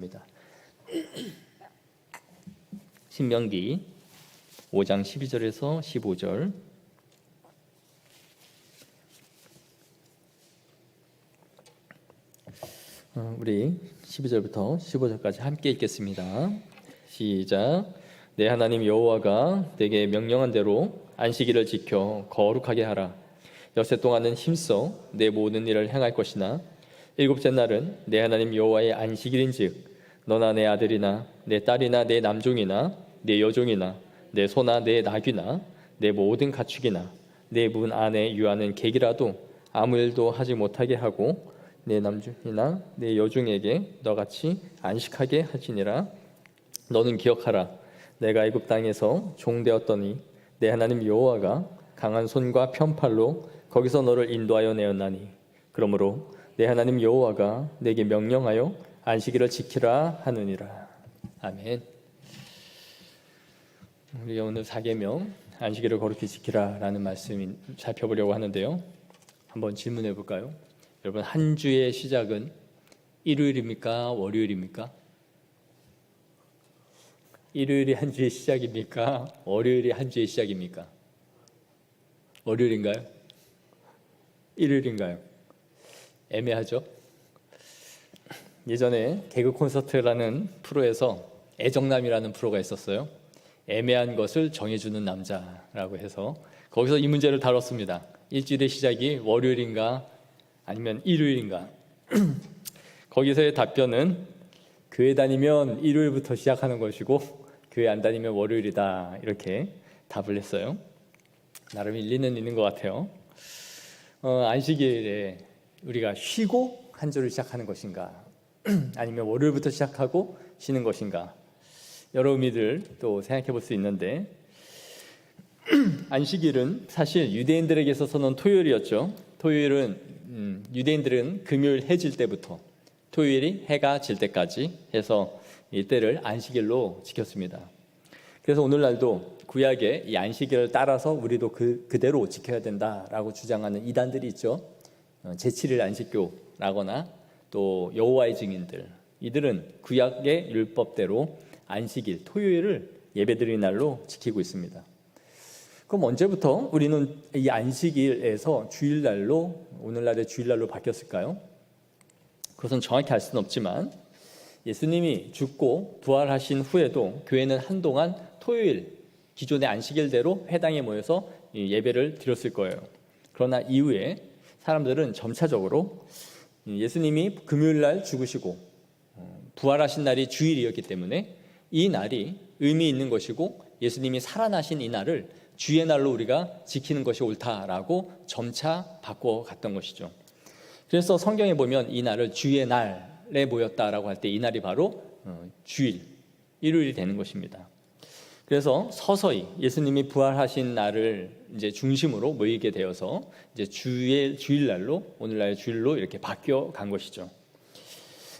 입니다. 신명기 5장 12절에서 15절. 우리 12절부터 15절까지 함께 읽겠습니다. 시작. 내 하나님 여호와가 내게 명령한 대로 안식일을 지켜 거룩하게 하라. 엿새 동안은 힘써 내 모든 일을 행할 것이나 일곱째 날은 내 하나님 여호와의 안식일인즉 너나 내 아들이나 내 딸이나 내 남종이나 내 여종이나 내 소나 내 나귀나 내 모든 가축이나 내 문 안에 유하는 객이라도 아무 일도 하지 못하게 하고 내 남종이나 내 여종에게 너같이 안식하게 하시니라. 너는 기억하라. 내가 애굽 땅에서 종되었더니 내 하나님 여호와가 강한 손과 편팔로 거기서 너를 인도하여 내었나니 그러므로 내 하나님 여호와가 내게 명령하여 안식일을 지키라 하느니라. 아멘. 우리가 오늘 4계명 안식일을 거룩히 지키라 라는 말씀 살펴보려고 하는데요. 한번 질문해 볼까요? 여러분, 한 주의 시작은 일요일입니까? 월요일입니까? 일요일이 한 주의 시작입니까? 월요일이 한 주의 시작입니까? 월요일인가요? 일요일인가요? 애매하죠? 예전에 개그 콘서트라는 프로에서 애정남이라는 프로가 있었어요. 애매한 것을 정해주는 남자라고 해서 거기서 이 문제를 다뤘습니다. 일주일의 시작이 월요일인가 아니면 일요일인가. 거기서의 답변은 교회 다니면 일요일부터 시작하는 것이고 교회 안 다니면 월요일이다, 이렇게 답을 했어요. 나름 일리는 있는 것 같아요. 안식일에 우리가 쉬고 한 주를 시작하는 것인가 아니면 월요일부터 시작하고 쉬는 것인가, 여러 의미들 또 생각해 볼 수 있는데, 안식일은 사실 유대인들에게 있어서는 토요일이었죠. 토요일은 유대인들은 금요일 해 질 때부터 토요일이 해가 질 때까지 해서 이때를 안식일로 지켰습니다. 그래서 오늘날도 구약의 이 안식일을 따라서 우리도 그대로 지켜야 된다라고 주장하는 이단들이 있죠. 제7일 안식교라거나 또 여호와의 증인들, 이들은 구약의 율법대로 안식일, 토요일을 예배드리는 날로 지키고 있습니다. 그럼 언제부터 우리는 이 안식일에서 주일날로, 오늘날의 주일날로 바뀌었을까요? 그것은 정확히 알 수는 없지만 예수님이 죽고 부활하신 후에도 교회는 한동안 토요일, 기존의 안식일대로 회당에 모여서 예배를 드렸을 거예요. 그러나 이후에 사람들은 점차적으로 예수님이 금요일날 죽으시고 부활하신 날이 주일이었기 때문에 이 날이 의미 있는 것이고 예수님이 살아나신 이 날을 주의 날로 우리가 지키는 것이 옳다라고 점차 바꿔갔던 것이죠. 그래서 성경에 보면 이 날을 주의 날에 모였다라고 할 때 이 날이 바로 주일, 일요일이 되는 것입니다. 그래서 서서히 예수님이 부활하신 날을 이제 중심으로 모이게 되어서 이제 주일날로, 오늘날의 주일로 이렇게 바뀌어 간 것이죠.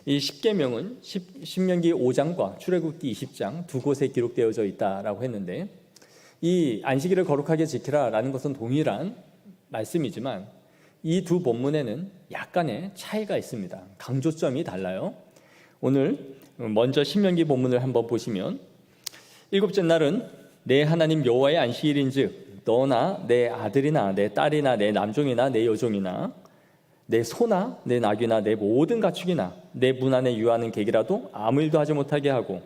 이 십계명은 신명기 5장과 출애굽기 20장 두 곳에 기록되어져 있다라고 했는데, 이 안식일을 거룩하게 지키라라는 것은 동일한 말씀이지만 이 두 본문에는 약간의 차이가 있습니다. 강조점이 달라요. 오늘 먼저 신명기 본문을 한번 보시면, 일곱째 날은 내 하나님 여호와의 안식일인즉 너나 내 아들이나 내 딸이나 내 남종이나 내 여종이나 내 소나 내 나귀나 내 모든 가축이나 내 문 안에 유하는 객이라도 아무 일도 하지 못하게 하고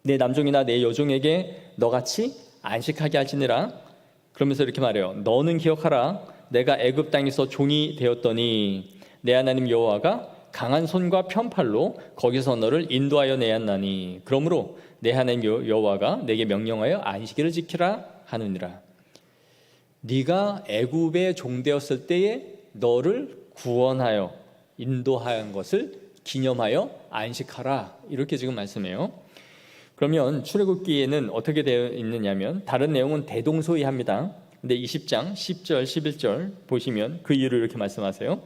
내 남종이나 내 여종에게 너같이 안식하게 하시니라. 그러면서 이렇게 말해요. 너는 기억하라. 내가 애굽 땅에서 종이 되었더니 내 하나님 여호와가 강한 손과 편팔로 거기서 너를 인도하여 내었나니 그러므로 내 하나님 여호와가 내게 명령하여 안식일을 지키라 하느니라. 네가 애굽의 종 되었을 때에 너를 구원하여 인도한 것을 기념하여 안식하라, 이렇게 지금 말씀해요. 그러면 출애굽기에는 어떻게 되어 있느냐면 다른 내용은 대동소이합니다. 근데 20장 10절 11절 보시면 그 이유를 이렇게 말씀하세요.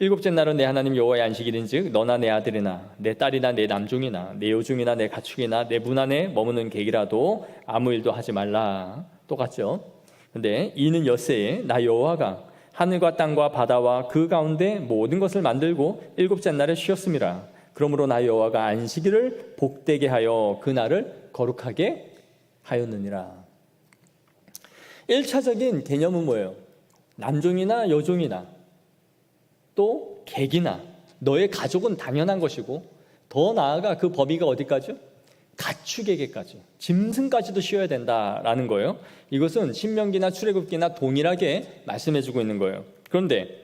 일곱째 날은 내 하나님 여호와의 안식일인즉 너나 내 아들이나 내 딸이나 내 남종이나 내 여종이나 내 가축이나 내 문 안에 머무는 객이라도 아무 일도 하지 말라. 똑같죠. 근데 이는 엿새에 나 여호와가 하늘과 땅과 바다와 그 가운데 모든 것을 만들고 일곱째 날에 쉬었음이라. 그러므로 나 여호와가 안식일을 복되게 하여 그 날을 거룩하게 하였느니라. 1차적인 개념은 뭐예요? 남종이나 여종이나 또 객이나 너의 가족은 당연한 것이고, 더 나아가 그 범위가 어디까지요? 가축에게까지, 짐승까지도 쉬어야 된다라는 거예요. 이것은 신명기나 출애굽기나 동일하게 말씀해주고 있는 거예요. 그런데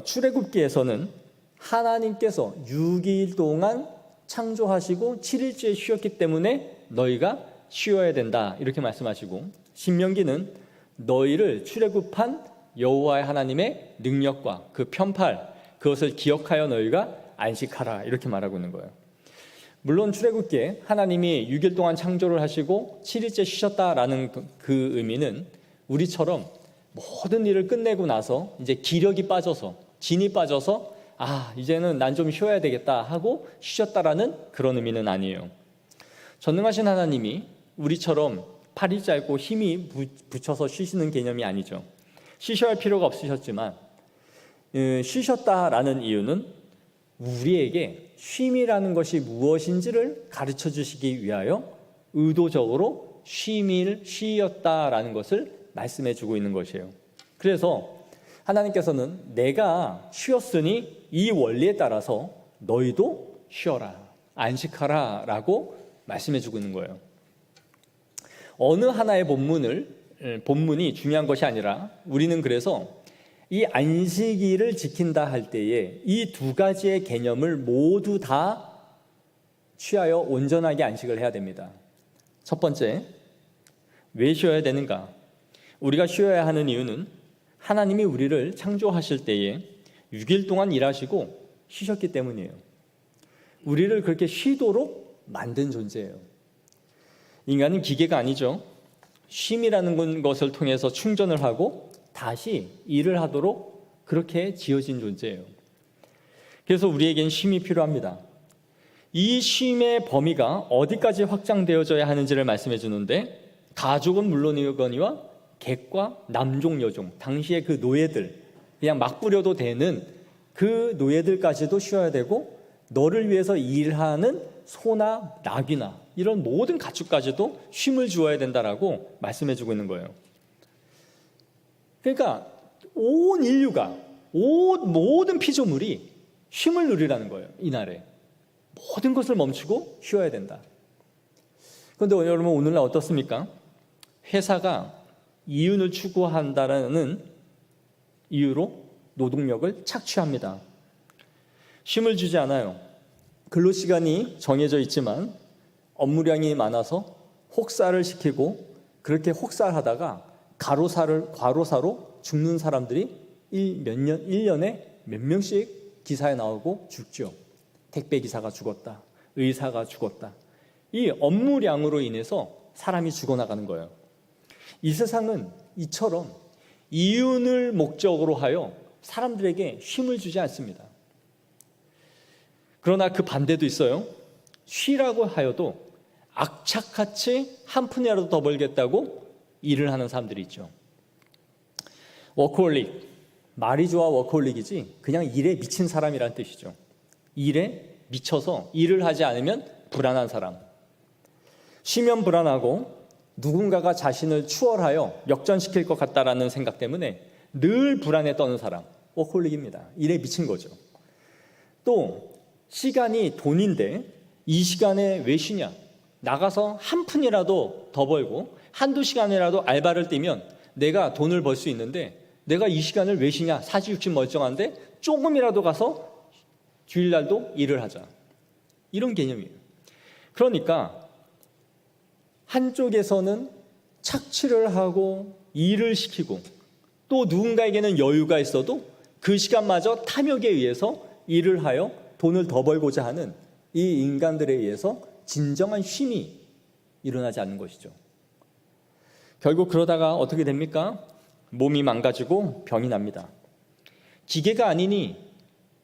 출애굽기에서는 하나님께서 6일 동안 창조하시고 7일째 쉬었기 때문에 너희가 쉬어야 된다 이렇게 말씀하시고, 신명기는 너희를 출애굽한 여호와의 하나님의 능력과 그 편팔, 그것을 기억하여 너희가 안식하라 이렇게 말하고 있는 거예요. 물론 출애굽기에 하나님이 6일 동안 창조를 하시고 7일째 쉬셨다라는 그 의미는 우리처럼 모든 일을 끝내고 나서 이제 기력이 빠져서, 진이 빠져서 이제는 난 좀 쉬어야 되겠다 하고 쉬셨다라는 그런 의미는 아니에요. 전능하신 하나님이 우리처럼 팔이 짧고 힘이 붙여서 쉬시는 개념이 아니죠. 쉬셔야 할 필요가 없으셨지만 쉬셨다라는 이유는 우리에게 쉼이라는 것이 무엇인지를 가르쳐 주시기 위하여 의도적으로 쉼을 쉬었다라는 것을 말씀해 주고 있는 것이에요. 그래서 하나님께서는 내가 쉬었으니 이 원리에 따라서 너희도 쉬어라, 안식하라 라고 말씀해 주고 있는 거예요. 어느 하나의 본문이 중요한 것이 아니라 우리는 그래서 이 안식일을 지킨다 할 때에 이 두 가지의 개념을 모두 다 취하여 온전하게 안식을 해야 됩니다. 첫 번째, 왜 쉬어야 되는가? 우리가 쉬어야 하는 이유는 하나님이 우리를 창조하실 때에 6일 동안 일하시고 쉬셨기 때문이에요. 우리를 그렇게 쉬도록 만든 존재예요. 인간은 기계가 아니죠. 쉼이라는 것을 통해서 충전을 하고 다시 일을 하도록 그렇게 지어진 존재예요. 그래서 우리에겐 쉼이 필요합니다. 이 쉼의 범위가 어디까지 확장되어져야 하는지를 말씀해 주는데, 가족은 물론이거니와 객과 남종, 여종, 당시의 그 노예들, 그냥 막 부려도 되는 그 노예들까지도 쉬어야 되고, 너를 위해서 일하는 소나 나귀나 이런 모든 가축까지도 쉼을 주어야 된다라고 말씀해 주고 있는 거예요. 그러니까 온 인류가, 모든 피조물이 쉼을 누리라는 거예요. 이날에 모든 것을 멈추고 쉬어야 된다. 그런데 여러분, 오늘날 어떻습니까? 회사가 이윤을 추구한다는 이유로 노동력을 착취합니다. 쉼을 주지 않아요. 근로시간이 정해져 있지만 업무량이 많아서 혹사를 시키고, 그렇게 혹사하다가 과로사로 죽는 사람들이 1년에 몇 명씩 기사에 나오고 죽죠. 택배기사가 죽었다, 의사가 죽었다. 이 업무량으로 인해서 사람이 죽어나가는 거예요. 이 세상은 이처럼 이윤을 목적으로 하여 사람들에게 쉼을 주지 않습니다. 그러나 그 반대도 있어요. 쉬라고 하여도 악착같이 한 푼이라도 더 벌겠다고 일을 하는 사람들이 있죠. 워커홀릭, 말이 좋아 워커홀릭이지 그냥 일에 미친 사람이라는 뜻이죠. 일에 미쳐서 일을 하지 않으면 불안한 사람, 쉬면 불안하고 누군가가 자신을 추월하여 역전시킬 것 같다라는 생각 때문에 늘 불안에 떠는 사람, 워커홀릭입니다. 일에 미친 거죠. 또 시간이 돈인데 이 시간에 왜 쉬냐? 나가서 한 푼이라도 더 벌고 한두 시간이라도 알바를 뛰면 내가 돈을 벌 수 있는데 내가 이 시간을 왜 쉬냐? 사지육신 멀쩡한데 조금이라도 가서 주일날도 일을 하자. 이런 개념이에요. 그러니까 한쪽에서는 착취를 하고 일을 시키고, 또 누군가에게는 여유가 있어도 그 시간마저 탐욕에 의해서 일을 하여 돈을 더 벌고자 하는 이 인간들에 의해서 진정한 쉼이 일어나지 않는 것이죠. 결국 그러다가 어떻게 됩니까? 몸이 망가지고 병이 납니다. 기계가 아니니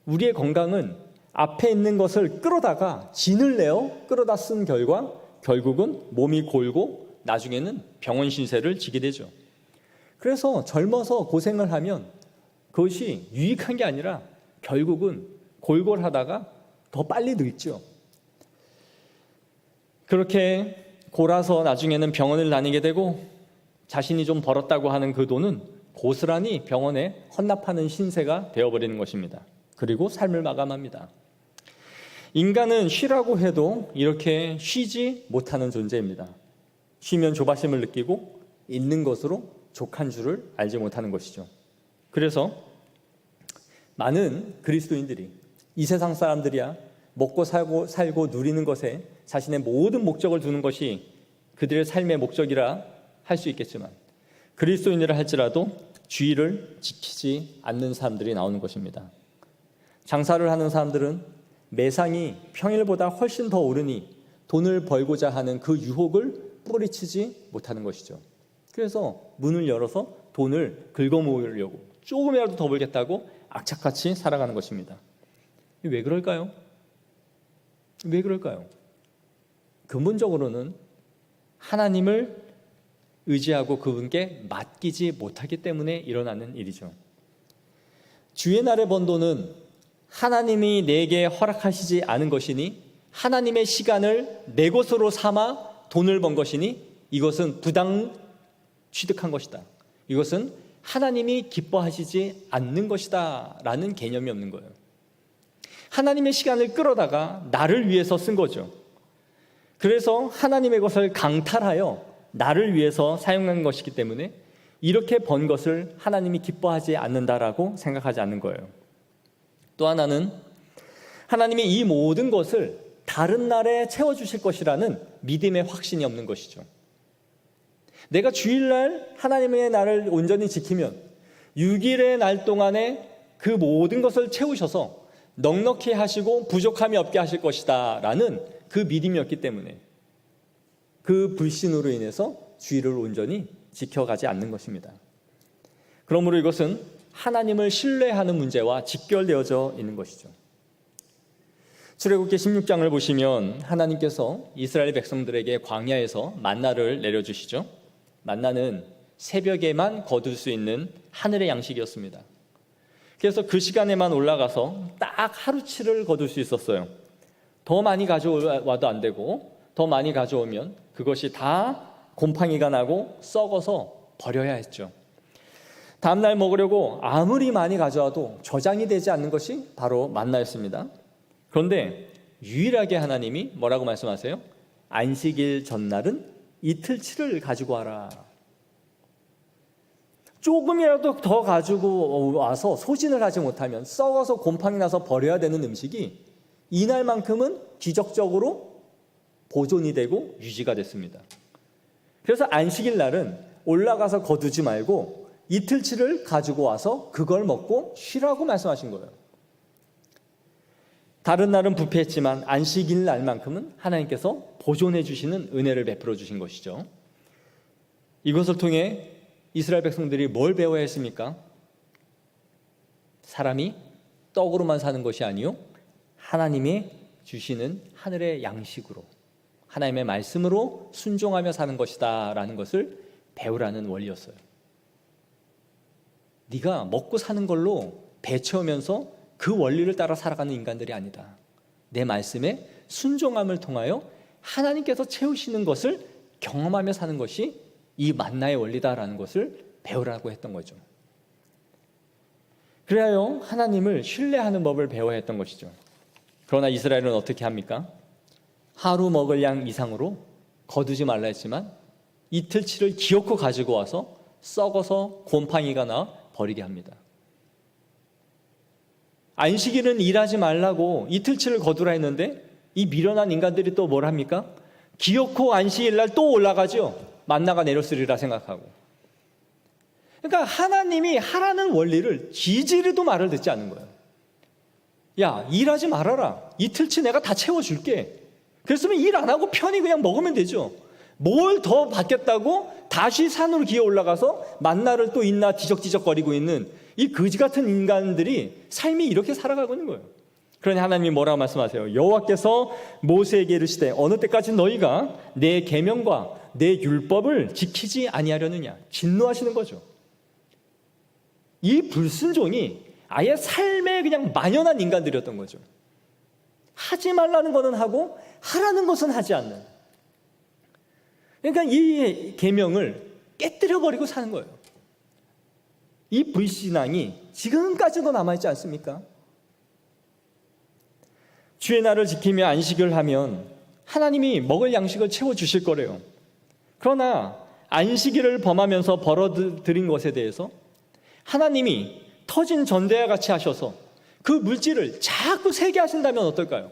우리의 건강은 앞에 있는 것을 끌어다가 진을 내어 끌어다 쓴 결과 결국은 몸이 골고 나중에는 병원 신세를 지게 되죠. 그래서 젊어서 고생을 하면 그것이 유익한 게 아니라 결국은 골골하다가 더 빨리 늙죠. 그렇게 골아서 나중에는 병원을 다니게 되고 자신이 좀 벌었다고 하는 그 돈은 고스란히 병원에 헌납하는 신세가 되어버리는 것입니다. 그리고 삶을 마감합니다. 인간은 쉬라고 해도 이렇게 쉬지 못하는 존재입니다. 쉬면 조바심을 느끼고 있는 것으로 족한 줄을 알지 못하는 것이죠. 그래서 많은 그리스도인들이 이 세상 사람들이야 먹고 살고 누리는 것에 자신의 모든 목적을 두는 것이 그들의 삶의 목적이라 할 수 있겠지만 그리스도인이라 할지라도 주의를 지키지 않는 사람들이 나오는 것입니다. 장사를 하는 사람들은 매상이 평일보다 훨씬 더 오르니 돈을 벌고자 하는 그 유혹을 뿌리치지 못하는 것이죠. 그래서 문을 열어서 돈을 긁어모으려고 조금이라도 더 벌겠다고 악착같이 살아가는 것입니다. 왜 그럴까요? 왜 그럴까요? 근본적으로는 하나님을 의지하고 그분께 맡기지 못하기 때문에 일어나는 일이죠. 주의 날에 번 돈은 하나님이 내게 허락하시지 않은 것이니 하나님의 시간을 내 것으로 삼아 돈을 번 것이니 이것은 부당 취득한 것이다. 이것은 하나님이 기뻐하시지 않는 것이다 라는 개념이 없는 거예요. 하나님의 시간을 끌어다가 나를 위해서 쓴 거죠. 그래서 하나님의 것을 강탈하여 나를 위해서 사용한 것이기 때문에 이렇게 번 것을 하나님이 기뻐하지 않는다라고 생각하지 않는 거예요. 또 하나는 하나님이 이 모든 것을 다른 날에 채워주실 것이라는 믿음의 확신이 없는 것이죠. 내가 주일날 하나님의 날을 온전히 지키면 6일의 날 동안에 그 모든 것을 채우셔서 넉넉히 하시고 부족함이 없게 하실 것이다 라는 그 믿음이었기 때문에 그 불신으로 인해서 주일을 온전히 지켜가지 않는 것입니다. 그러므로 이것은 하나님을 신뢰하는 문제와 직결되어져 있는 것이죠. 출애굽기 16장을 보시면 하나님께서 이스라엘 백성들에게 광야에서 만나를 내려주시죠. 만나는 새벽에만 거둘 수 있는 하늘의 양식이었습니다. 그래서 그 시간에만 올라가서 딱 하루치를 거둘 수 있었어요. 더 많이 가져와도 안 되고 더 많이 가져오면 그것이 다 곰팡이가 나고 썩어서 버려야 했죠. 다음날 먹으려고 아무리 많이 가져와도 저장이 되지 않는 것이 바로 만나였습니다. 그런데 유일하게 하나님이 뭐라고 말씀하세요? 안식일 전날은 이틀치를 가지고 와라. 조금이라도 더 가지고 와서 소진을 하지 못하면 썩어서 곰팡이 나서 버려야 되는 음식이 이날만큼은 기적적으로 보존이 되고 유지가 됐습니다. 그래서 안식일 날은 올라가서 거두지 말고 이틀치를 가지고 와서 그걸 먹고 쉬라고 말씀하신 거예요. 다른 날은 부패했지만 안식일 날만큼은 하나님께서 보존해 주시는 은혜를 베풀어 주신 것이죠. 이것을 통해 이스라엘 백성들이 뭘 배워야 했습니까? 사람이 떡으로만 사는 것이 아니요 하나님이 주시는 하늘의 양식으로 하나님의 말씀으로 순종하며 사는 것이다 라는 것을 배우라는 원리였어요. 네가 먹고 사는 걸로 배 채우면서 그 원리를 따라 살아가는 인간들이 아니다. 내 말씀에 순종함을 통하여 하나님께서 채우시는 것을 경험하며 사는 것이 이 만나의 원리다라는 것을 배우라고 했던 거죠. 그래야 하나님을 신뢰하는 법을 배워야 했던 것이죠. 그러나 이스라엘은 어떻게 합니까? 하루 먹을 양 이상으로 거두지 말라 했지만 이틀치를 기어코 가지고 와서 썩어서 곰팡이가 나 버리게 합니다. 안식일은 일하지 말라고 이틀치를 거두라 했는데 이 미련한 인간들이 또 뭘 합니까? 기어코 안식일날 또 올라가죠. 만나가 내렸으리라 생각하고. 그러니까 하나님이 하라는 원리를 지지리도 말을 듣지 않는 거예요. 야, 일하지 말아라. 이틀치 내가 다 채워줄게. 그랬으면 일 안 하고 편히 그냥 먹으면 되죠. 뭘 더 받겠다고 다시 산으로 기어 올라가서 만나를 또 있나 뒤적뒤적거리고 있는 이 거지 같은 인간들이 삶이 이렇게 살아가고 있는 거예요. 그러니 하나님이 뭐라고 말씀하세요? 여호와께서 모세에게 이르시되 어느 때까지 너희가 내 계명과 내 율법을 지키지 아니하려느냐. 진노하시는 거죠. 이 불순종이 아예 삶에 그냥 만연한 인간들이었던 거죠. 하지 말라는 것은 하고 하라는 것은 하지 않는. 그러니까 이 계명을 깨뜨려 버리고 사는 거예요. 이 불신앙이 지금까지도 남아있지 않습니까? 주의 날을 지키며 안식을 하면 하나님이 먹을 양식을 채워주실 거래요. 그러나 안식일을 범하면서 벌어들인 것에 대해서 하나님이 터진 전대와 같이 하셔서 그 물질을 자꾸 세게 하신다면 어떨까요?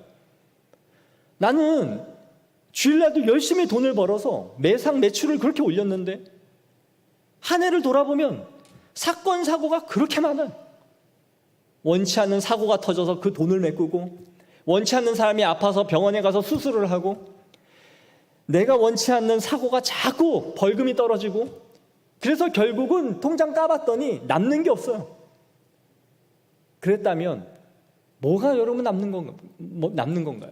나는 주일날도 열심히 돈을 벌어서 매상 매출을 그렇게 올렸는데 한 해를 돌아보면 사건 사고가 그렇게 많아요. 원치 않는 사고가 터져서 그 돈을 메꾸고, 원치 않는 사람이 아파서 병원에 가서 수술을 하고, 내가 원치 않는 사고가 자꾸 벌금이 떨어지고, 그래서 결국은 통장 까봤더니 남는 게 없어요. 그랬다면 뭐가 여러분 남는 건가요?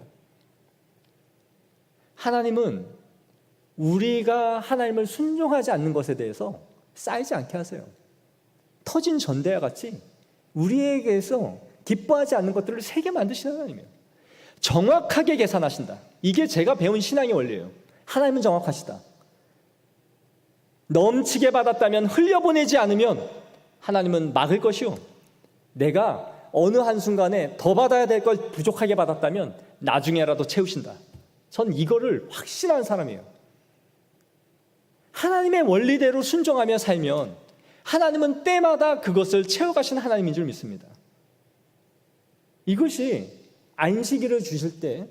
하나님은 우리가 하나님을 순종하지 않는 것에 대해서 쌓이지 않게 하세요. 터진 전대와 같이 우리에게서 기뻐하지 않는 것들을 세게 만드시는 하나님이에요. 정확하게 계산하신다. 이게 제가 배운 신앙의 원리예요. 하나님은 정확하시다. 넘치게 받았다면 흘려보내지 않으면 하나님은 막을 것이요, 내가 어느 한순간에 더 받아야 될 걸 부족하게 받았다면 나중에라도 채우신다. 전 이거를 확신한 사람이에요. 하나님의 원리대로 순종하며 살면 하나님은 때마다 그것을 채워가신 하나님인 줄 믿습니다. 이것이 안식일을 주실 때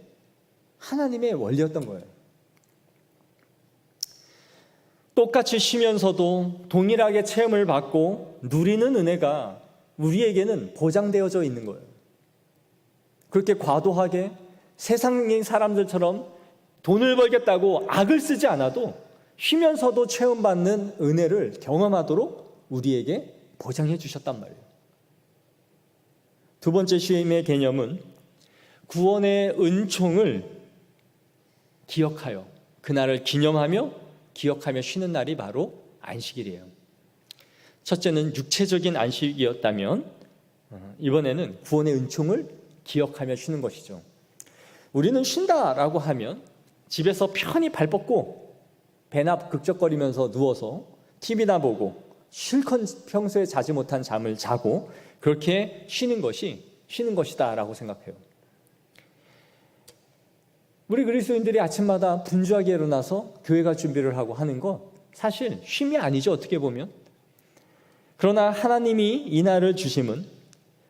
하나님의 원리였던 거예요. 똑같이 쉬면서도 동일하게 체험을 받고 누리는 은혜가 우리에게는 보장되어져 있는 거예요. 그렇게 과도하게 세상의 사람들처럼 돈을 벌겠다고 악을 쓰지 않아도 쉬면서도 체험받는 은혜를 경험하도록 우리에게 보장해 주셨단 말이에요. 두 번째 쉼의 개념은 구원의 은총을 기억하여, 그날을 기념하며 기억하며 쉬는 날이 바로 안식일이에요. 첫째는 육체적인 안식이었다면 이번에는 구원의 은총을 기억하며 쉬는 것이죠. 우리는 쉰다라고 하면 집에서 편히 발 뻗고 배나 극적거리면서 누워서 TV나 보고 실컷 평소에 자지 못한 잠을 자고 그렇게 쉬는 것이다라고 생각해요. 우리 그리스도인들이 아침마다 분주하게 일어나서 교회 갈 준비를 하고 하는 건 사실 쉼이 아니죠, 어떻게 보면. 그러나 하나님이 이 날을 주심은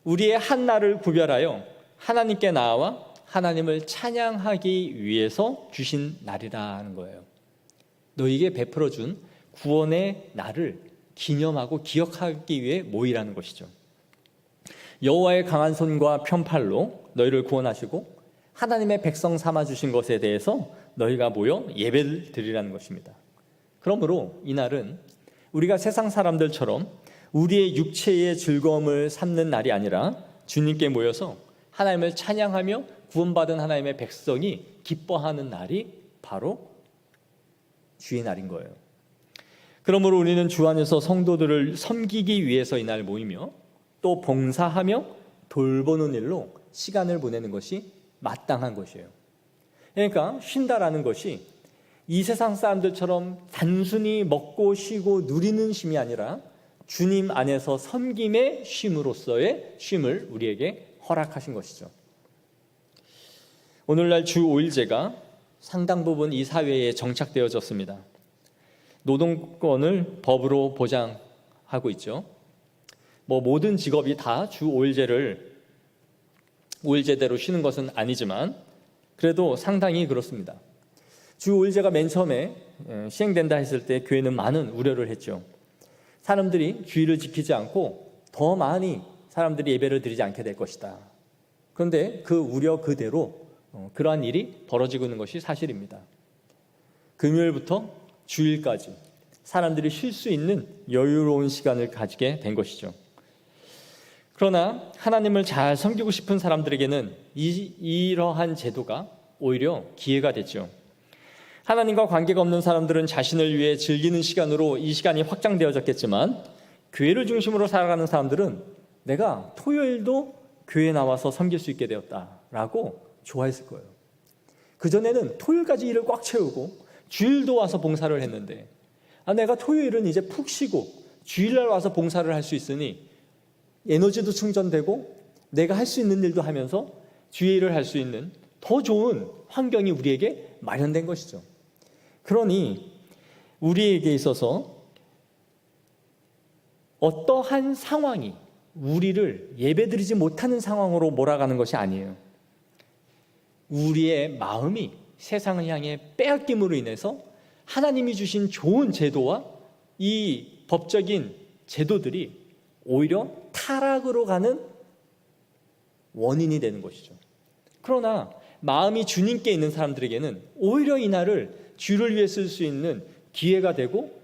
우리의 한 날을 구별하여 하나님께 나아와 하나님을 찬양하기 위해서 주신 날이라는 거예요. 너희에게 베풀어준 구원의 날을 기념하고 기억하기 위해 모이라는 것이죠. 여호와의 강한 손과 편팔로 너희를 구원하시고 하나님의 백성 삼아주신 것에 대해서 너희가 모여 예배를 드리라는 것입니다. 그러므로 이 날은 우리가 세상 사람들처럼 우리의 육체의 즐거움을 삼는 날이 아니라 주님께 모여서 하나님을 찬양하며 구원받은 하나님의 백성이 기뻐하는 날이 바로 주의 날인 거예요. 그러므로 우리는 주 안에서 성도들을 섬기기 위해서 이 날 모이며 또 봉사하며 돌보는 일로 시간을 보내는 것이 마땅한 것이에요. 그러니까 쉰다라는 것이 이 세상 사람들처럼 단순히 먹고 쉬고 누리는 쉼이 아니라 주님 안에서 섬김의 쉼으로서의 쉼을 우리에게 허락하신 것이죠. 오늘날 주 5일제가 상당 부분 이 사회에 정착되어졌습니다. 노동권을 법으로 보장하고 있죠. 모든 직업이 다 주 5일제대로 쉬는 것은 아니지만 그래도 상당히 그렇습니다. 주 5일제가 맨 처음에 시행된다 했을 때 교회는 많은 우려를 했죠. 사람들이 주일을 지키지 않고 더 많이 사람들이 예배를 드리지 않게 될 것이다. 그런데 그 우려 그대로 그러한 일이 벌어지고 있는 것이 사실입니다. 금요일부터 주일까지 사람들이 쉴 수 있는 여유로운 시간을 가지게 된 것이죠. 그러나 하나님을 잘 섬기고 싶은 사람들에게는 이러한 제도가 오히려 기회가 되죠. 하나님과 관계가 없는 사람들은 자신을 위해 즐기는 시간으로 이 시간이 확장되어졌겠지만 교회를 중심으로 살아가는 사람들은 내가 토요일도 교회에 나와서 섬길 수 있게 되었다라고 좋아했을 거예요. 그전에는 토요일까지 일을 꽉 채우고 주일도 와서 봉사를 했는데 내가 토요일은 이제 푹 쉬고 주일날 와서 봉사를 할 수 있으니 에너지도 충전되고 내가 할 수 있는 일도 하면서 주의 일을 할 수 있는 더 좋은 환경이 우리에게 마련된 것이죠. 그러니 우리에게 있어서 어떠한 상황이 우리를 예배드리지 못하는 상황으로 몰아가는 것이 아니에요. 우리의 마음이 세상을 향해 빼앗김으로 인해서 하나님이 주신 좋은 제도와 이 법적인 제도들이 오히려 타락으로 가는 원인이 되는 것이죠. 그러나 마음이 주님께 있는 사람들에게는 오히려 이 날을 주를 위해 쓸 수 있는 기회가 되고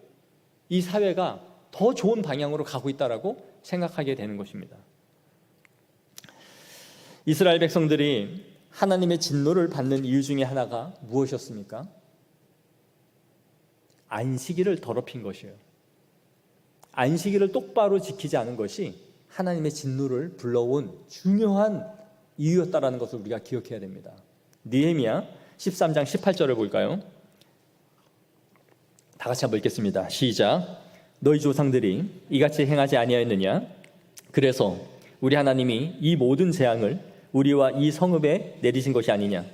이 사회가 더 좋은 방향으로 가고 있다라고 생각하게 되는 것입니다. 이스라엘 백성들이 하나님의 진노를 받는 이유 중에 하나가 무엇이었습니까? 안식일을 더럽힌 것이에요. 안식일을 똑바로 지키지 않은 것이 하나님의 진노를 불러온 중요한 이유였다라는 것을 우리가 기억해야 됩니다. 느헤미야 13장 18절을 볼까요? 다 같이 한번 읽겠습니다. 시작. 너희 조상들이 이같이 행하지 아니하였느냐? 그래서 우리 하나님이 이 모든 재앙을 우리와 이 성읍에 내리신 것이 아니냐?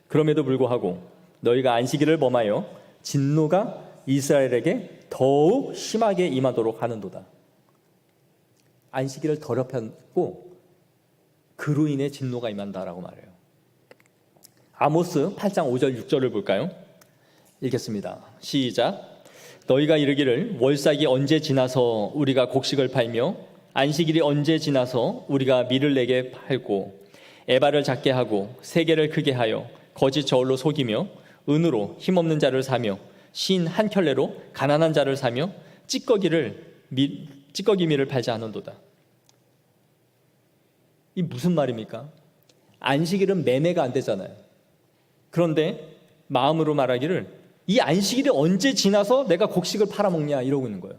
그럼에도 불구하고 너희가 안식일을 범하여 진노가 이스라엘에게 더욱 심하게 임하도록 하는도다. 안식일을 더럽혔고 그로 인해 진노가 임한다라고 말해요. 아모스 8장 5절 6절을 볼까요? 읽겠습니다. 시작. 너희가 이르기를 월삭이 언제 지나서 우리가 곡식을 팔며 안식일이 언제 지나서 우리가 밀을 내게 팔고 에바를 작게 하고 세계를 크게 하여 거짓 저울로 속이며 은으로 힘없는 자를 사며 신 한 켤레로 가난한 자를 사며 찌꺼기 밀을 팔지 않은도다. 이 무슨 말입니까? 안식일은 매매가 안 되잖아요. 그런데 마음으로 말하기를 이 안식일이 언제 지나서 내가 곡식을 팔아먹냐 이러고 있는 거예요.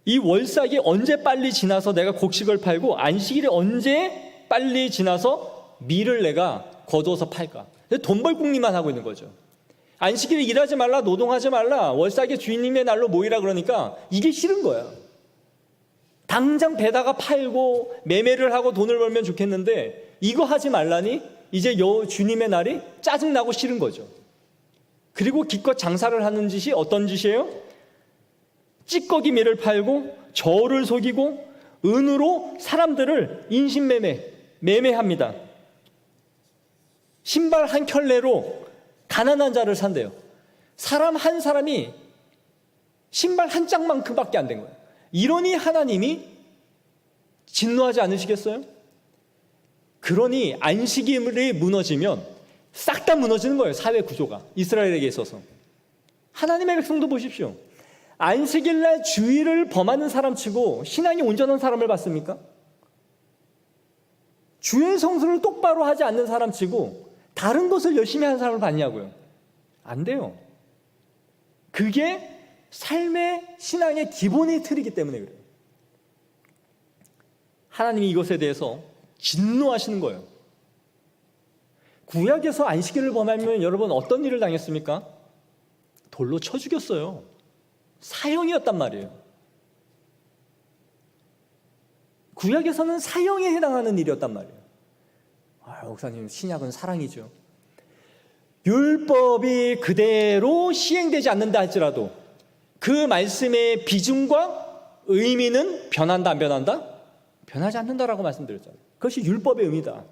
이 월삭이 언제 빨리 지나서 내가 곡식을 팔고 안식일이 언제 빨리 지나서 밀을 내가 거두어서 팔까? 돈 벌 궁리만 하고 있는 거죠. 안식일에 일하지 말라, 노동하지 말라, 월삭의 주인님의 날로 모이라 그러니까 이게 싫은 거야. 당장 배다가 팔고 매매를 하고 돈을 벌면 좋겠는데 이거 하지 말라니 이제 주님의 날이 짜증나고 싫은 거죠. 그리고 기껏 장사를 하는 짓이 어떤 짓이에요? 찌꺼기 밀을 팔고 저울을 속이고 은으로 사람들을 매매합니다. 신발 한 켤레로 가난한 자를 산대요. 사람 한 사람이 신발 한 짝만큼밖에 안 된 거예요. 이러니 하나님이 진노하지 않으시겠어요? 그러니 안식일이 무너지면 싹 다 무너지는 거예요. 사회 구조가 이스라엘에게 있어서. 하나님의 백성도 보십시오. 안식일날 주일을 범하는 사람치고 신앙이 온전한 사람을 봤습니까? 주의 성수를 똑바로 하지 않는 사람치고 다른 것을 열심히 하는 사람을 봤냐고요? 안 돼요. 그게 삶의 신앙의 기본의 틀이기 때문에 그래요. 하나님이 이것에 대해서 진노하시는 거예요. 구약에서 안식일을 범하면 여러분 어떤 일을 당했습니까? 돌로 쳐 죽였어요. 사형이었단 말이에요. 구약에서는 사형에 해당하는 일이었단 말이에요. 목사님, 신약은 사랑이죠. 율법이 그대로 시행되지 않는다 할지라도 그 말씀의 비중과 의미는 변한다 안 변한다? 변하지 않는다라고 말씀드렸잖아요. 그것이 율법의 의미다.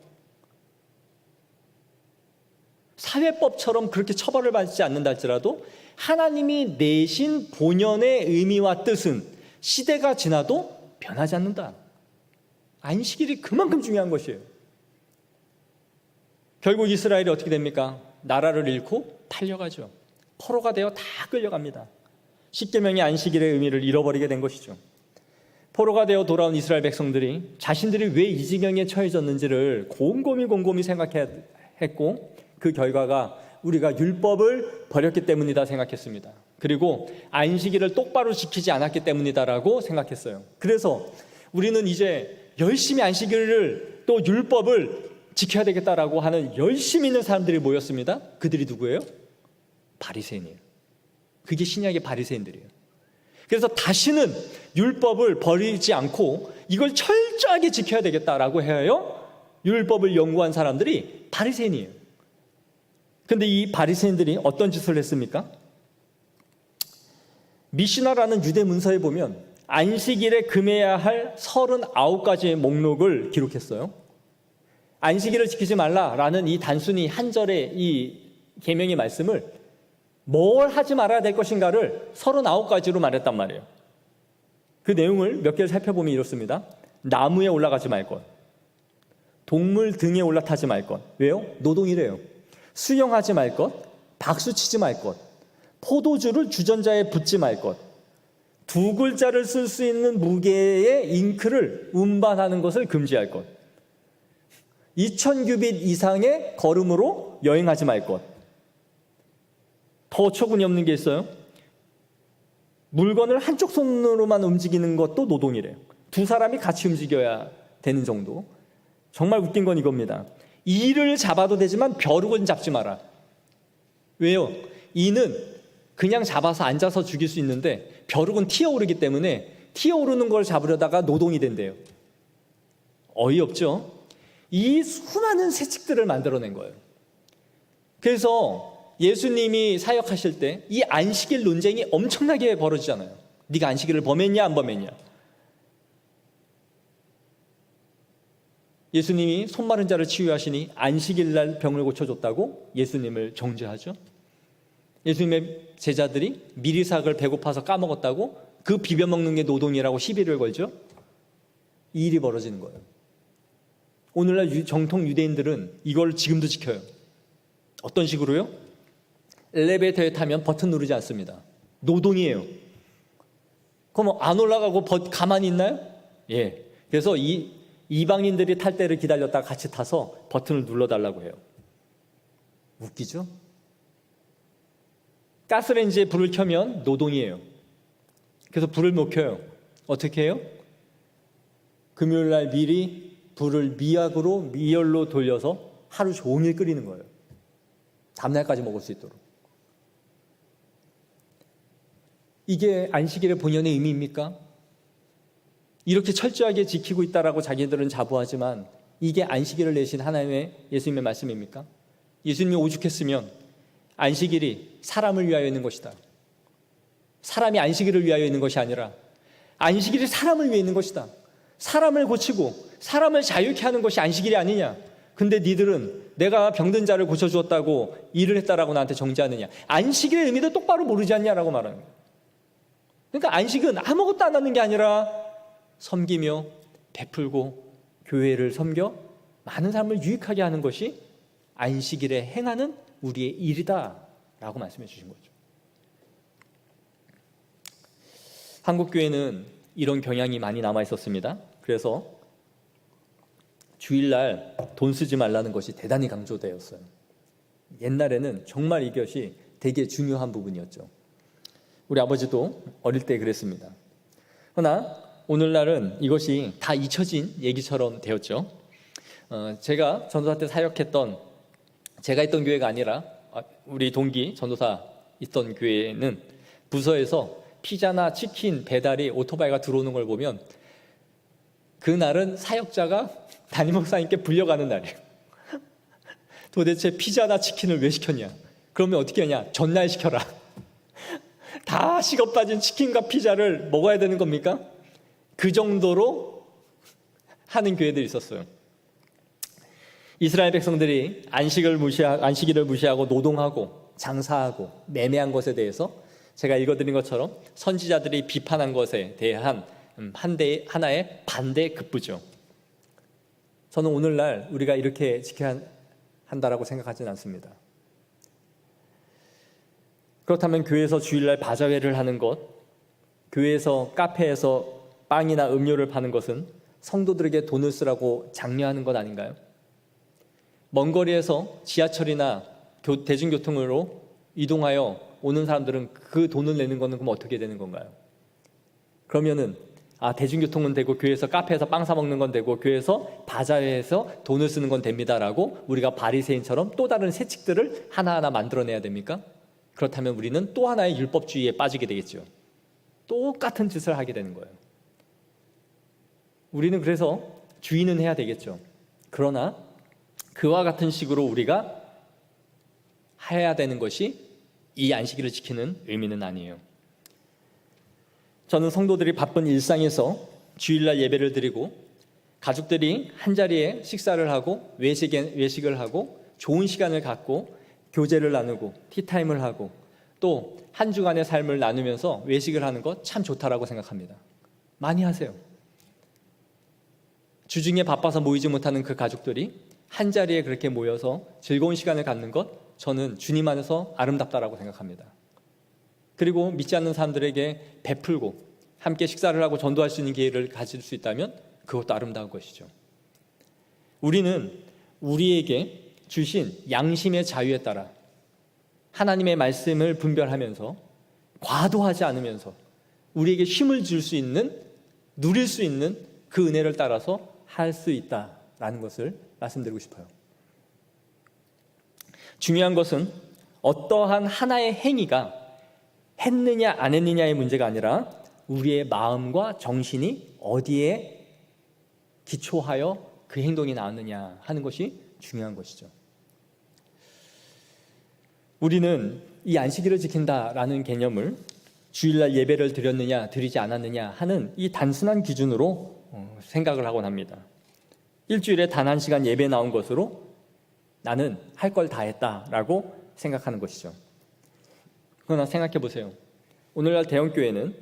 사회법처럼 그렇게 처벌을 받지 않는다 할지라도 하나님이 내신 본연의 의미와 뜻은 시대가 지나도 변하지 않는다. 안식일이 그만큼 중요한 것이에요. 결국 이스라엘이 어떻게 됩니까? 나라를 잃고 팔려가죠. 포로가 되어 다 끌려갑니다. 십계명의 안식일의 의미를 잃어버리게 된 것이죠. 포로가 되어 돌아온 이스라엘 백성들이 자신들이 왜 이 지경에 처해졌는지를 곰곰이 생각했고 그 결과가 우리가 율법을 버렸기 때문이다 생각했습니다. 그리고 안식일을 똑바로 지키지 않았기 때문이다라고 생각했어요. 그래서 우리는 이제 열심히 안식일을 또 율법을 지켜야 되겠다라고 하는 열심히 있는 사람들이 모였습니다. 그들이 누구예요? 바리새인이에요. 그게 신약의 바리새인들이에요. 그래서 다시는 율법을 버리지 않고 이걸 철저하게 지켜야 되겠다라고 해요. 율법을 연구한 사람들이 바리새인이에요. 그런데 이 바리새인들이 어떤 짓을 했습니까? 미시나라는 유대 문서에 보면 안식일에 금해야 할 39가지의 목록을 기록했어요. 안식일을 지키지 말라라는 이 단순히 한 절의 이 계명의 말씀을 뭘 하지 말아야 될 것인가를 39가지로 말했단 말이에요. 그 내용을 몇 개를 살펴보면 이렇습니다. 나무에 올라가지 말 것, 동물 등에 올라타지 말 것. 왜요? 노동이래요. 수영하지 말 것, 박수치지 말 것, 포도주를 주전자에 붓지 말 것, 2글자를 쓸 수 있는 무게의 잉크를 운반하는 것을 금지할 것, 2000규빗 이상의 걸음으로 여행하지 말 것. 더 어처구니 없는 게 있어요. 물건을 한쪽 손으로만 움직이는 것도 노동이래요. 2사람이 같이 움직여야 되는 정도. 정말 웃긴 건 이겁니다. 이를 잡아도 되지만 벼룩은 잡지 마라. 왜요? 이는 그냥 잡아서 앉아서 죽일 수 있는데 벼룩은 튀어오르기 때문에 튀어오르는 걸 잡으려다가 노동이 된대요. 어이없죠? 이 수많은 세칙들을 만들어낸 거예요. 그래서 예수님이 사역하실 때 이 안식일 논쟁이 엄청나게 벌어지잖아요. 네가 안식일을 범했냐 안 범했냐. 예수님이 손 마른 자를 치유하시니 안식일날 병을 고쳐줬다고 예수님을 정죄하죠. 예수님의 제자들이 미리삭을 배고파서 까먹었다고 그 비벼먹는 게 노동이라고 시비를 걸죠. 이 일이 벌어지는 거예요. 오늘날 정통 유대인들은 이걸 지금도 지켜요. 어떤 식으로요? 엘리베이터에 타면 버튼 누르지 않습니다. 노동이에요. 그럼 안 올라가고 가만히 있나요? 예. 그래서 이방인들이 탈 때를 기다렸다가 같이 타서 버튼을 눌러달라고 해요. 웃기죠? 가스레인지에 불을 켜면 노동이에요. 그래서 불을 못 켜요. 어떻게 해요? 금요일날 미리 불을 미열로 돌려서 하루 종일 끓이는 거예요. 다음날까지 먹을 수 있도록. 이게 안식일의 본연의 의미입니까? 이렇게 철저하게 지키고 있다라고 자기들은 자부하지만 이게 안식일을 내신 하나님의 예수님의 말씀입니까? 예수님이 오죽했으면 안식일이 사람을 위하여 있는 것이다. 사람이 안식일을 위하여 있는 것이 아니라 안식일이 사람을 위해 있는 것이다. 사람을 고치고 사람을 자유케 하는 것이 안식일이 아니냐. 근데 니들은 내가 병든 자를 고쳐주었다고 일을 했다라고 나한테 정죄하느냐. 안식일의 의미도 똑바로 모르지 않냐라고 말하는 거예요. 그러니까 안식은 아무것도 안 하는 게 아니라 섬기며 베풀고 교회를 섬겨 많은 사람을 유익하게 하는 것이 안식일에 행하는 우리의 일이다라고 말씀해 주신 거죠. 한국교회는 이런 경향이 많이 남아 있었습니다. 그래서 주일날 돈 쓰지 말라는 것이 대단히 강조되었어요. 옛날에는 정말 이것이 되게 중요한 부분이었죠. 우리 아버지도 어릴 때 그랬습니다. 그러나 오늘날은 이것이 다 잊혀진 얘기처럼 되었죠. 제가 전도사 때 사역했던 제가 있던 교회가 아니라 우리 동기 전도사 있던 교회는 부서에서 피자나 치킨 배달이 오토바이가 들어오는 걸 보면 그날은 사역자가 담임 목사님께 불려가는 날이에요. 도대체 피자나 치킨을 왜 시켰냐? 그러면 어떻게 하냐? 전날 시켜라. 다 식어 빠진 치킨과 피자를 먹어야 되는 겁니까? 그 정도로 하는 교회들이 있었어요. 이스라엘 백성들이 안식일을 무시하고 노동하고 장사하고 매매한 것에 대해서 제가 읽어드린 것처럼 선지자들이 비판한 것에 대한 하나의 반대급부죠. 저는 오늘날 우리가 이렇게 지켜야 한다라고 생각하지는 않습니다. 그렇다면 교회에서 주일날 바자회를 하는 것, 교회에서 카페에서 빵이나 음료를 파는 것은 성도들에게 돈을 쓰라고 장려하는 것 아닌가요? 먼 거리에서 지하철이나 대중교통으로 이동하여 오는 사람들은 그 돈을 내는 것은 그럼 어떻게 되는 건가요? 그러면은 대중교통은 되고 교회에서 카페에서 빵 사 먹는 건 되고 교회에서 바자회에서 돈을 쓰는 건 됩니다라고 우리가 바리새인처럼 또 다른 세칙들을 하나하나 만들어내야 됩니까? 그렇다면 우리는 또 하나의 율법주의에 빠지게 되겠죠. 똑같은 짓을 하게 되는 거예요. 우리는 그래서 주의는 해야 되겠죠. 그러나 그와 같은 식으로 우리가 해야 되는 것이 이 안식일을 지키는 의미는 아니에요. 저는 성도들이 바쁜 일상에서 주일날 예배를 드리고 가족들이 한자리에 식사를 하고 외식을 하고 좋은 시간을 갖고 교제를 나누고 티타임을 하고 또 한 주간의 삶을 나누면서 외식을 하는 것 참 좋다라고 생각합니다. 많이 하세요. 주중에 바빠서 모이지 못하는 그 가족들이 한자리에 그렇게 모여서 즐거운 시간을 갖는 것 저는 주님 안에서 아름답다라고 생각합니다. 그리고 믿지 않는 사람들에게 베풀고 함께 식사를 하고 전도할 수 있는 기회를 가질 수 있다면 그것도 아름다운 것이죠. 우리는 우리에게 주신 양심의 자유에 따라 하나님의 말씀을 분별하면서 과도하지 않으면서 우리에게 힘을 줄 수 있는, 누릴 수 있는 그 은혜를 따라서 할 수 있다라는 것을 말씀드리고 싶어요. 중요한 것은 어떠한 하나의 행위가 했느냐 안 했느냐의 문제가 아니라 우리의 마음과 정신이 어디에 기초하여 그 행동이 나왔느냐 하는 것이 중요한 것이죠. 우리는 이 안식일을 지킨다라는 개념을 주일날 예배를 드렸느냐 드리지 않았느냐 하는 이 단순한 기준으로 생각을 하곤 합니다. 일주일에 단 한 시간 예배 나온 것으로 나는 할 걸 다 했다라고 생각하는 것이죠. 그러나 생각해 보세요. 오늘날 대형교회는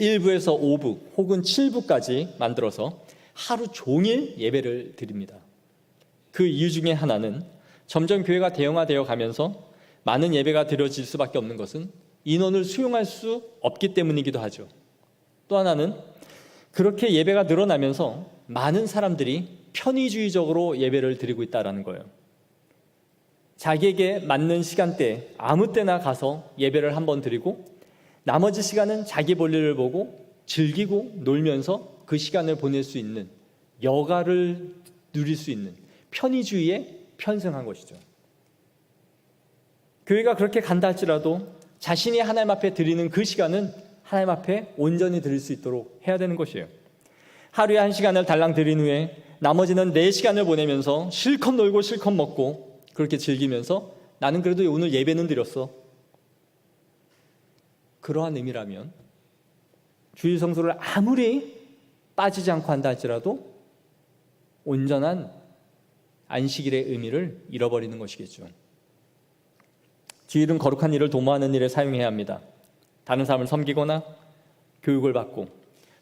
1부에서 5부 혹은 7부까지 만들어서 하루 종일 예배를 드립니다. 그 이유 중에 하나는 점점 교회가 대형화되어 가면서 많은 예배가 드려질 수밖에 없는 것은 인원을 수용할 수 없기 때문이기도 하죠. 또 하나는 그렇게 예배가 늘어나면서 많은 사람들이 편의주의적으로 예배를 드리고 있다는 거예요. 자기에게 맞는 시간대에 아무 때나 가서 예배를 한번 드리고 나머지 시간은 자기 볼일을 보고 즐기고 놀면서 그 시간을 보낼 수 있는, 여가를 누릴 수 있는 편의주의에 편승한 것이죠. 교회가 그렇게 간다 할지라도 자신이 하나님 앞에 드리는 그 시간은 하나님 앞에 온전히 드릴 수 있도록 해야 되는 것이에요. 하루에 1시간을 달랑 드린 후에 나머지는 4시간을 보내면서 실컷 놀고 실컷 먹고 그렇게 즐기면서 나는 그래도 오늘 예배는 드렸어. 그러한 의미라면 주일 성수를 아무리 빠지지 않고 한다 할지라도 온전한 안식일의 의미를 잃어버리는 것이겠죠. 주일은 거룩한 일을 도모하는 일에 사용해야 합니다. 다른 사람을 섬기거나 교육을 받고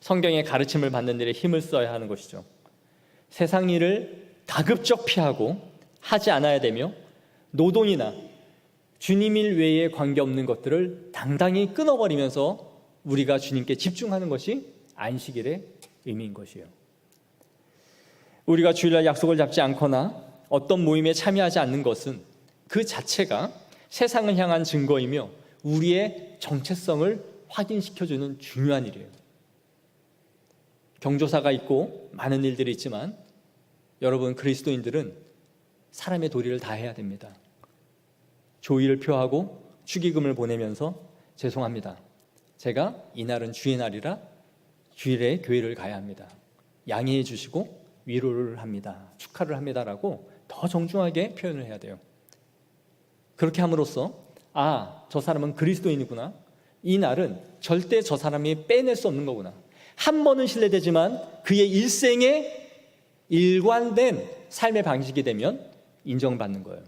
성경의 가르침을 받는 일에 힘을 써야 하는 것이죠. 세상 일을 가급적 피하고 하지 않아야 되며 노동이나 주님 일 외에 관계없는 것들을 당당히 끊어버리면서 우리가 주님께 집중하는 것이 안식일의 의미인 것이에요. 우리가 주일날 약속을 잡지 않거나 어떤 모임에 참여하지 않는 것은 그 자체가 세상을 향한 증거이며 우리의 정체성을 확인시켜주는 중요한 일이에요. 경조사가 있고 많은 일들이 있지만 여러분, 그리스도인들은 사람의 도리를 다 해야 됩니다. 조의를 표하고 축의금을 보내면서 죄송합니다. 제가 이날은 주의 날이라 주일에 교회를 가야 합니다. 양해해 주시고 위로를 합니다. 축하를 합니다라고 더 정중하게 표현을 해야 돼요. 그렇게 함으로써 저 사람은 그리스도인이구나. 이 날은 절대 저 사람이 빼낼 수 없는 거구나. 한 번은 신뢰되지만 그의 일생에 일관된 삶의 방식이 되면 인정받는 거예요.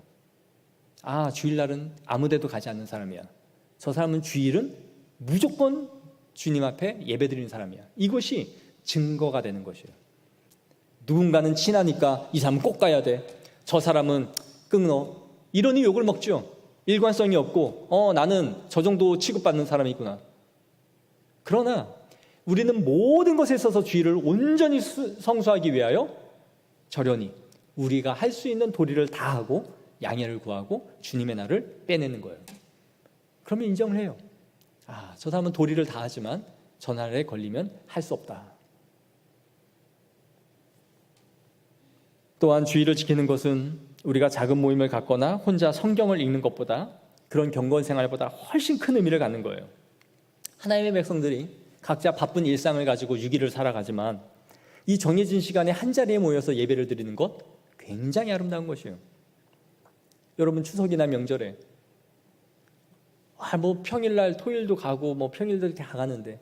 주일날은 아무 데도 가지 않는 사람이야. 저 사람은 주일은 무조건 주님 앞에 예배드리는 사람이야. 이것이 증거가 되는 것이에요. 누군가는 친하니까 이 사람은 꼭 가야 돼. 저 사람은 끊어. 이러니 욕을 먹죠. 일관성이 없고 나는 저 정도 취급받는 사람이구나. 그러나 우리는 모든 것에 있어서 주일을 온전히 성수하기 위하여 절연히 우리가 할 수 있는 도리를 다 하고 양해를 구하고 주님의 날을 빼내는 거예요. 그러면 인정을 해요. 저 사람은 도리를 다 하지만 전할에 걸리면 할 수 없다. 또한 주의를 지키는 것은 우리가 작은 모임을 갖거나 혼자 성경을 읽는 것보다, 그런 경건 생활보다 훨씬 큰 의미를 갖는 거예요. 하나님의 백성들이 각자 바쁜 일상을 가지고 유기를 살아가지만 이 정해진 시간에 한자리에 모여서 예배를 드리는 것 굉장히 아름다운 것이에요. 여러분 추석이나 명절에 뭐 평일날 토요일도 가고 뭐 평일도 다 가는데,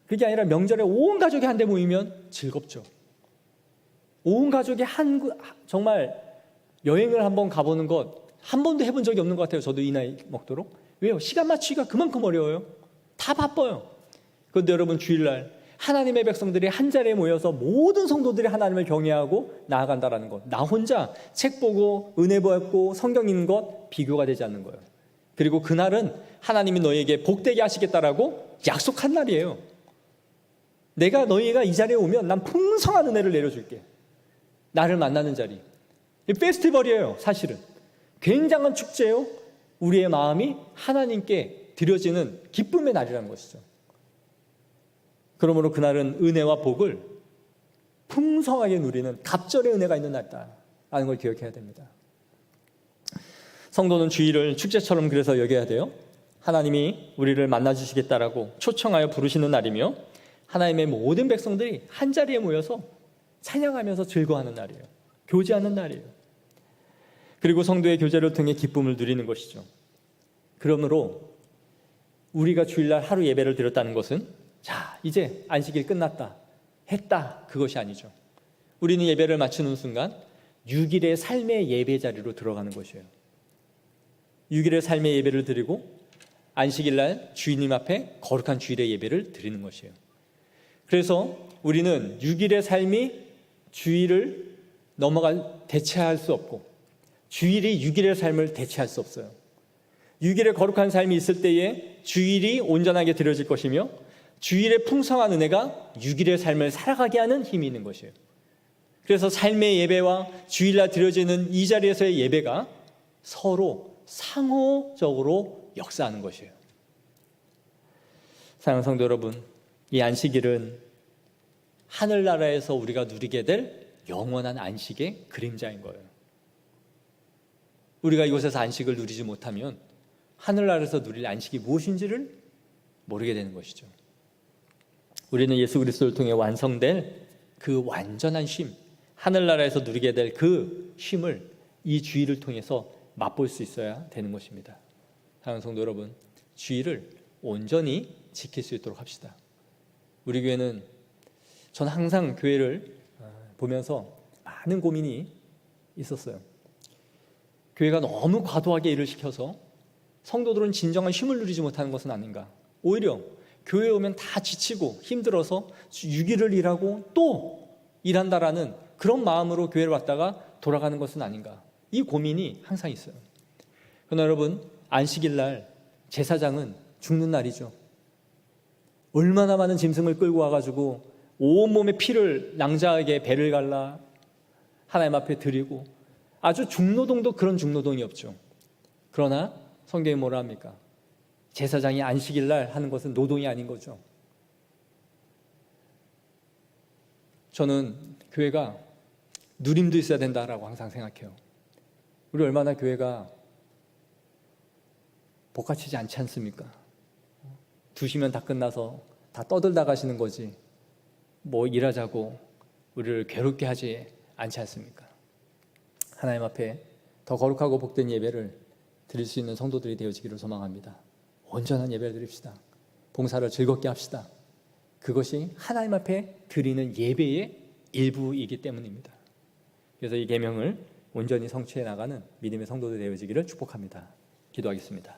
그게 아니라 명절에 온 가족이 한데 모이면 즐겁죠. 온 가족이 정말 여행을 한번 가보는 것 한 번도 해본 적이 없는 것 같아요. 저도 이 나이 먹도록. 왜요? 시간 맞추기가 그만큼 어려워요. 다 바빠요. 그런데 여러분 주일날 하나님의 백성들이 한자리에 모여서 모든 성도들이 하나님을 경외하고 나아간다라는 것, 나 혼자 책 보고 은혜 받고 성경 읽는 것 비교가 되지 않는 거예요. 그리고 그날은 하나님이 너희에게 복되게 하시겠다라고 약속한 날이에요. 내가 너희가 이 자리에 오면 난 풍성한 은혜를 내려줄게. 나를 만나는 자리. 페스티벌이에요. 사실은 굉장한 축제요. 우리의 마음이 하나님께 드려지는 기쁨의 날이라는 것이죠. 그러므로 그날은 은혜와 복을 풍성하게 누리는 갑절의 은혜가 있는 날이다라는 걸 기억해야 됩니다. 성도는 주일을 축제처럼 그래서 여겨야 돼요. 하나님이 우리를 만나주시겠다라고 초청하여 부르시는 날이며, 하나님의 모든 백성들이 한자리에 모여서 찬양하면서 즐거워하는 날이에요. 교제하는 날이에요. 그리고 성도의 교제를 통해 기쁨을 누리는 것이죠. 그러므로 우리가 주일날 하루 예배를 드렸다는 것은 자, 이제 안식일 끝났다, 했다, 그것이 아니죠. 우리는 예배를 마치는 순간 6일의 삶의 예배 자리로 들어가는 것이에요. 6일의 삶의 예배를 드리고 안식일날 주님 앞에 거룩한 주일의 예배를 드리는 것이에요. 그래서 우리는 6일의 삶이 주일을 대체할 수 없고, 주일이 6일의 삶을 대체할 수 없어요. 6일의 거룩한 삶이 있을 때에 주일이 온전하게 드려질 것이며, 주일의 풍성한 은혜가 6일의 삶을 살아가게 하는 힘이 있는 것이에요. 그래서 삶의 예배와 주일날 드려지는 이 자리에서의 예배가 서로 상호적으로 역사하는 것이에요. 사랑하는 성도 여러분, 이 안식일은 하늘나라에서 우리가 누리게 될 영원한 안식의 그림자인 거예요. 우리가 이곳에서 안식을 누리지 못하면 하늘나라에서 누릴 안식이 무엇인지를 모르게 되는 것이죠. 우리는 예수 그리스도를 통해 완성될 그 완전한 쉼, 하늘나라에서 누리게 될 그 쉼을 이 주일을 통해서 맛볼 수 있어야 되는 것입니다. 사랑하는 성도 여러분, 주일을 온전히 지킬 수 있도록 합시다. 우리 교회는, 저는 항상 교회를 보면서 많은 고민이 있었어요. 교회가 너무 과도하게 일을 시켜서 성도들은 진정한 쉼을 누리지 못하는 것은 아닌가. 오히려 교회에 오면 다 지치고 힘들어서 6일을 일하고 또 일한다라는 그런 마음으로 교회를 왔다가 돌아가는 것은 아닌가. 이 고민이 항상 있어요. 그러나 여러분, 안식일날 제사장은 죽는 날이죠. 얼마나 많은 짐승을 끌고 와가지고 온몸에 피를 낭자하게 배를 갈라 하나님 앞에 드리고, 아주 중노동도 그런 중노동이 없죠. 그러나 성경이 뭐라 합니까? 제사장이 안식일날 하는 것은 노동이 아닌 거죠. 저는 교회가 누림도 있어야 된다라고 항상 생각해요. 우리 얼마나 교회가 복받치지 않지 않습니까? 2시면 다 끝나서 다 떠들다 가시는 거지, 뭐 일하자고 우리를 괴롭게 하지 않지 않습니까? 하나님 앞에 더 거룩하고 복된 예배를 드릴 수 있는 성도들이 되어지기를 소망합니다. 온전한 예배를 드립시다. 봉사를 즐겁게 합시다. 그것이 하나님 앞에 드리는 예배의 일부이기 때문입니다. 그래서 이 계명을 온전히 성취해 나가는 믿음의 성도들 되어지기를 축복합니다. 기도하겠습니다.